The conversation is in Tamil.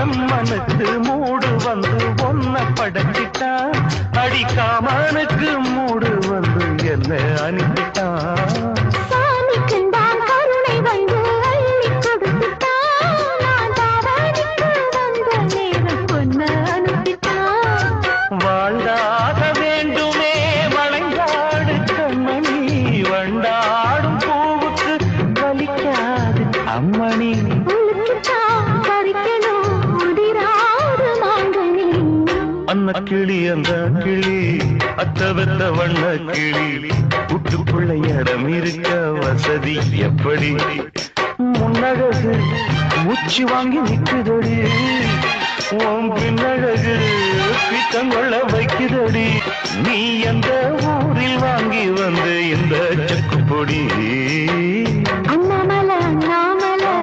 பிரம்மனுக்கு மூடு வந்து ஒன்ன படைச்சிட்டான், அடிக்காமனுக்கு மூடு வந்து என்ன அனுப்பிட்டான். சாமிக்குந்தான் கருணை வந்து அள்ளி கொடுத்துட்டான், நான் தாவணிக்கு வந்த நேரம் பொன்ன அனுப்பிட்டான். வாழ்ந்தாக வேண்டுமே வளைந்தாடு கண்மணி, வண்டாடும் பூவுக்கு வலிக்காது அம்மணி. அன்ன கிளி அந்த கிளி அத்தவத்த வண்ண கிளி, கூட்டுக்குள்ள இடம் இருக்க வசதி எப்படி? முன்னழகு மூச்சு வாங்கி நிற்குதடி, உன் பின்னழகு பித்தங்கொள்ள வைக்குதடி. நீ எந்த ஊரில் வாங்கி வந்து இந்த சக்கு பொடி?